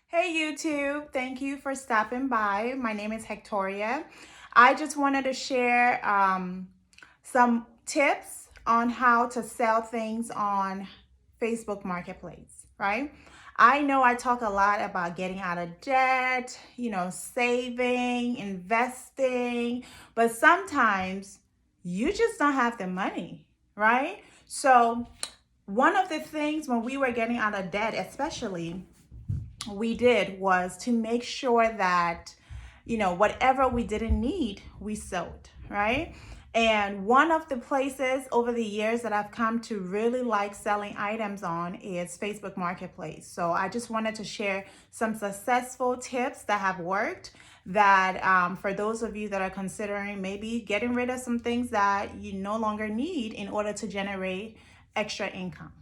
Hey YouTube, thank you for stopping by. My name is Hectoria. I just wanted to share some tips on how to sell things on Facebook Marketplace, right? I know I talk a lot about getting out of debt, saving, investing, but sometimes you just don't have the money, right? So one of the things when we were getting out of debt, especially, we did was to make sure that whatever we didn't need, we sold, right? And one of the places over the years that I've come to really like selling items on is Facebook Marketplace. So I just wanted to share some successful tips that have worked, that for those of you that are considering maybe getting rid of some things that you no longer need in order to generate extra income.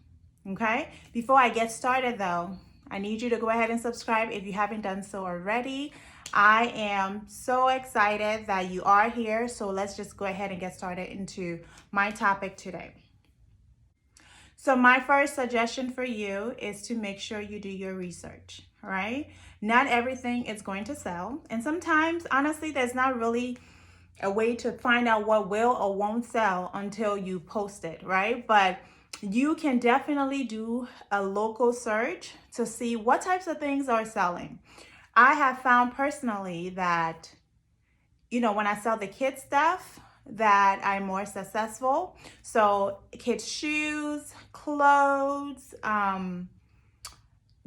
Okay, before I get started though, I need you to go ahead and subscribe if you haven't done so already. I am so excited that you are here. So let's just go ahead and get started into my topic today. So my first suggestion for you is to make sure you do your research, right? Not everything is going to sell. And sometimes, honestly, there's not really a way to find out what will or won't sell until you post it, right? But you can definitely do a local search to see what types of things are selling. I have found personally that, when I sell the kids stuff, that I'm more successful. So kids shoes, clothes,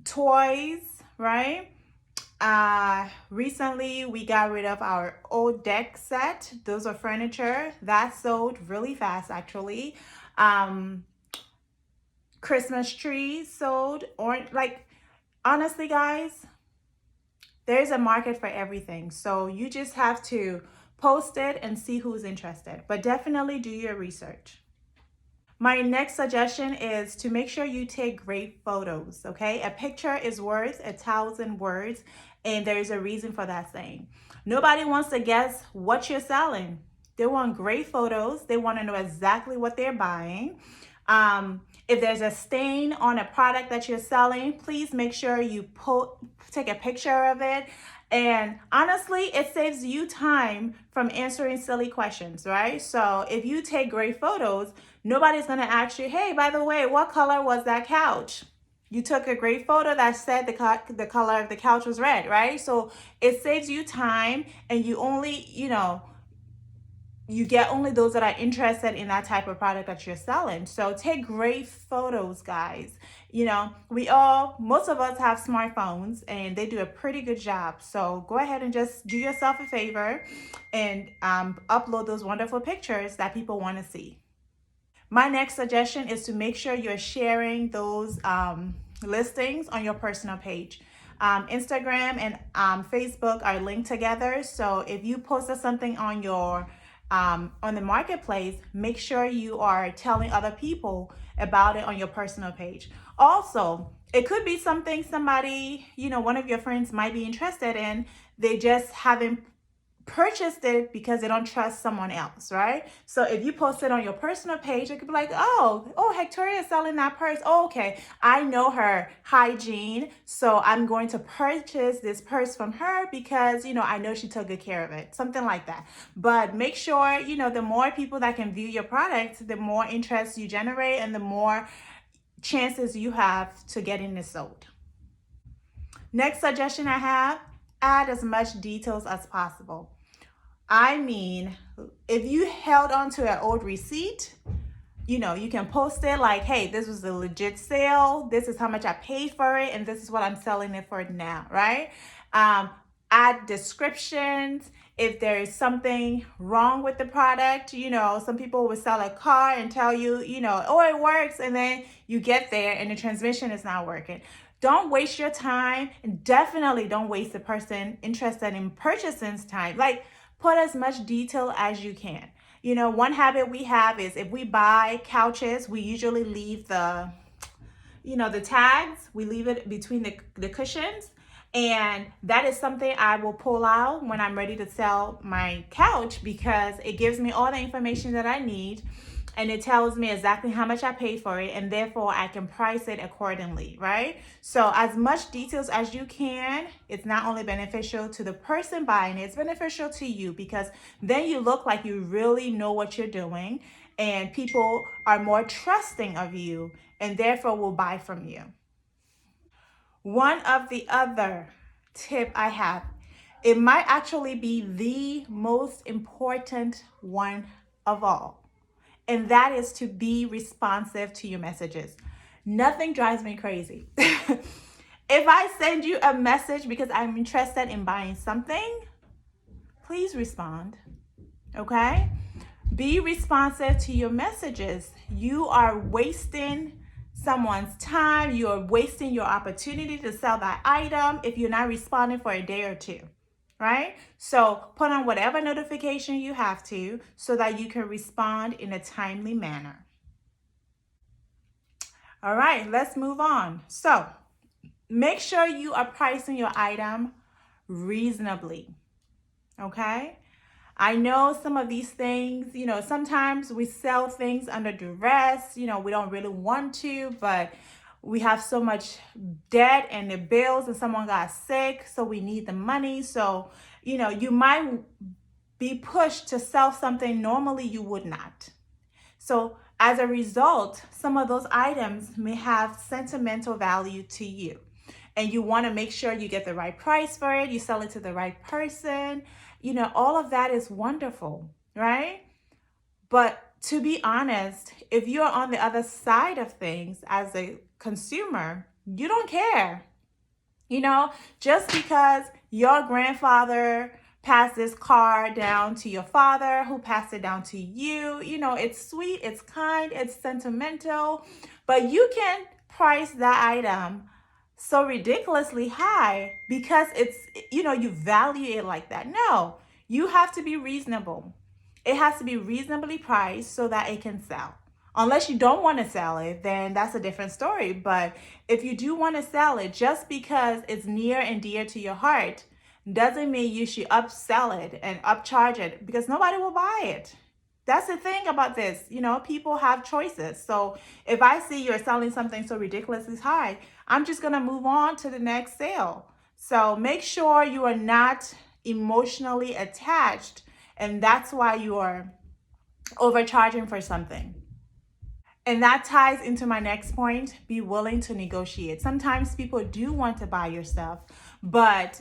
toys, right? Recently we got rid of our old deck set. Those are furniture that sold really fast actually. Christmas trees sold, or like, honestly guys, there's a market for everything. So you just have to post it and see who's interested, but definitely do your research. My next suggestion is to make sure you take great photos, okay? A picture is worth 1,000 words, and there's a reason for that saying. Nobody wants to guess what you're selling. They want great photos. They want to know exactly what they're buying. If there's a stain on a product that you're selling, please make sure you take a picture of it. And honestly, it saves you time from answering silly questions, right? So if you take great photos, nobody's going to ask you, hey, by the way, what color was that couch? You took a great photo that said the color of the couch was red, right? So it saves you time, and you only, you get only those that are interested in that type of product that you're selling. So take great photos, guys. Most of us have smartphones and they do a pretty good job. So go ahead and just do yourself a favor and upload those wonderful pictures that people want to see. My next suggestion is to make sure you're sharing those listings on your personal page. Instagram and Facebook are linked together. So if you posted something on on the marketplace, make sure you are telling other people about it on your personal page. Also, it could be something somebody, one of your friends might be interested in. They just haven't purchased it because they don't trust someone else, right? So if you post it on your personal page, it could be like, oh, Hectoria is selling that purse. Oh, okay, I know her hygiene, so I'm going to purchase this purse from her because, I know she took good care of it, something like that. But make sure, the more people that can view your product, the more interest you generate and the more chances you have to getting it sold. Next suggestion I have, add as much details as possible. I mean, if you held on to an old receipt, you can post it like, hey, this was a legit sale. This is how much I paid for it. And this is what I'm selling it for now, right? Add descriptions. If there is something wrong with the product, some people will sell a car and tell you, oh, it works. And then you get there and the transmission is not working. Don't waste your time, and definitely don't waste the person interested in purchasing's time. Like, put as much detail as you can. One habit we have is if we buy couches, we usually leave the tags, we leave it between the cushions. And that is something I will pull out when I'm ready to sell my couch because it gives me all the information that I need and it tells me exactly how much I paid for it, and therefore I can price it accordingly, right? So as much details as you can. It's not only beneficial to the person buying it, it's beneficial to you, because then you look like you really know what you're doing, and people are more trusting of you and therefore will buy from you. One of the other tip I have, it might actually be the most important one of all, and that is to be responsive to your messages. Nothing drives me crazy. If I send you a message because I'm interested in buying something, please respond. Okay? Be responsive to your messages. You are wasting someone's time. You are wasting your opportunity to sell that item if you're not responding for a day or two, right? So put on whatever notification you have to so that you can respond in a timely manner. All right, let's move on. So make sure you are pricing your item reasonably, okay? I know some of these things, sometimes we sell things under duress, we don't really want to, but we have so much debt and the bills, and someone got sick, so we need the money. So, you might be pushed to sell something normally you would not. So, as a result, some of those items may have sentimental value to you. And you want to make sure you get the right price for it, you sell it to the right person. All of that is wonderful, right? But to be honest, if you're on the other side of things as a consumer, you don't care. Just because your grandfather passed this car down to your father, who passed it down to you, it's sweet, it's kind, it's sentimental, but you can price that item so ridiculously high because you value it like that. No, you have to be reasonable. It has to be reasonably priced so that it can sell. Unless you don't want to sell it, then that's a different story. But if you do want to sell it, just because it's near and dear to your heart doesn't mean you should upsell it and upcharge it, because nobody will buy it. That's the thing about this. People have choices. So if I see you're selling something so ridiculously high, I'm just going to move on to the next sale. So make sure you are not emotionally attached, and that's why you are overcharging for something. And that ties into my next point: be willing to negotiate. Sometimes people do want to buy your stuff, but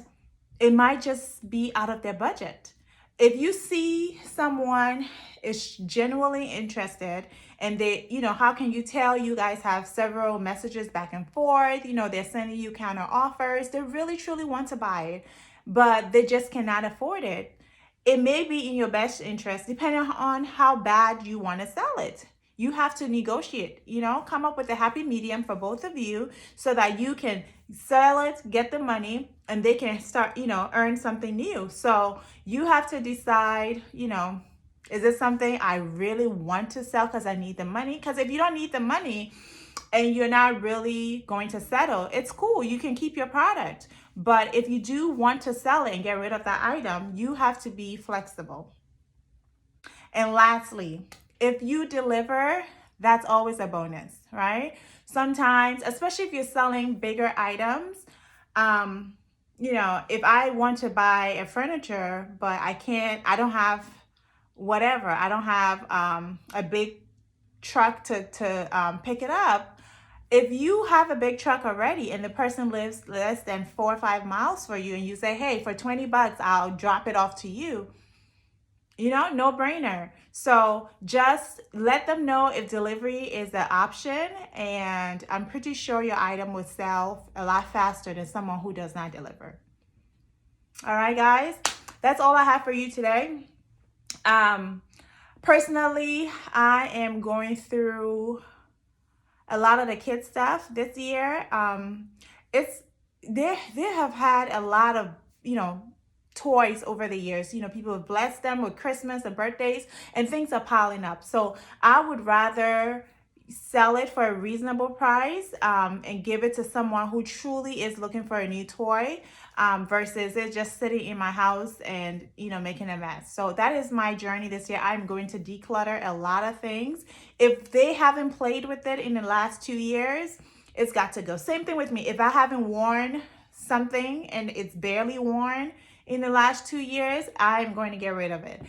it might just be out of their budget. If you see someone is genuinely interested, and how can you tell you guys have several messages back and forth? They're sending you counter offers. They really truly want to buy it, but they just cannot afford it. It may be in your best interest, depending on how bad you want to sell it. You have to negotiate, come up with a happy medium for both of you so that you can sell it, get the money, and they can start, earn something new. So you have to decide, is this something I really want to sell because I need the money? Because if you don't need the money and you're not really going to settle, it's cool. You can keep your product. But if you do want to sell it and get rid of that item, you have to be flexible. And lastly, if you deliver, that's always a bonus, right? Sometimes, especially if you're selling bigger items, if I want to buy a furniture, but I don't have whatever, I don't have a big truck to pick it up. If you have a big truck already and the person lives less than 4 or 5 miles for you, and you say, hey, for $20, I'll drop it off to you, no brainer. So just let them know if delivery is an option, and I'm pretty sure your item will sell a lot faster than someone who does not deliver. All right, guys, that's all I have for you today. Personally, I am going through a lot of the kids stuff this year. They have had a lot of toys over the years. People have blessed them with Christmas and birthdays, and things are piling up. So I would rather sell it for a reasonable price, and give it to someone who truly is looking for a new toy, versus it just sitting in my house and, you know, making a mess. So that is my journey this year. I'm going to declutter a lot of things. If they haven't played with it in the last 2 years, it's got to go. Same thing with me. If I haven't worn something and it's barely worn in the last 2 years, I'm going to get rid of it.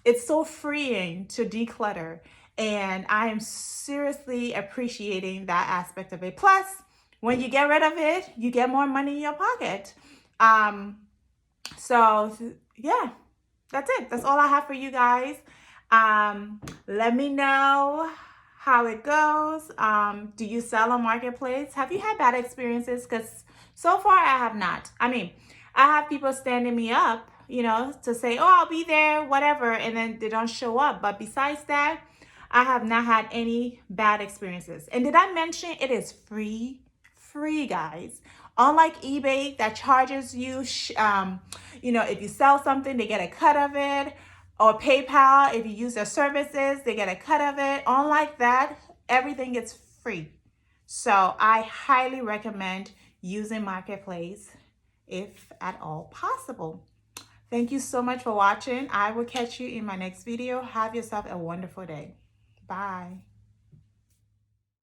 It's so freeing to declutter, and I am seriously appreciating that aspect of it. Plus, when you get rid of it, you get more money in your pocket. So yeah, that's it. That's all I have for you guys. Let me know how it goes. Do you sell on Marketplace? Have you had bad experiences? Because so far I have not. I mean, I have people standing me up, you know, to say, oh, I'll be there, whatever, and then they don't show up. But besides that, I have not had any bad experiences. And did I mention it is free? Free, guys. Unlike eBay that charges you, you know, if you sell something, they get a cut of it. Or PayPal, if you use their services, they get a cut of it. Unlike that, everything is free. So I highly recommend using Marketplace if at all possible. Thank you so much for watching. I will catch you in my next video. Have yourself a wonderful day. Bye.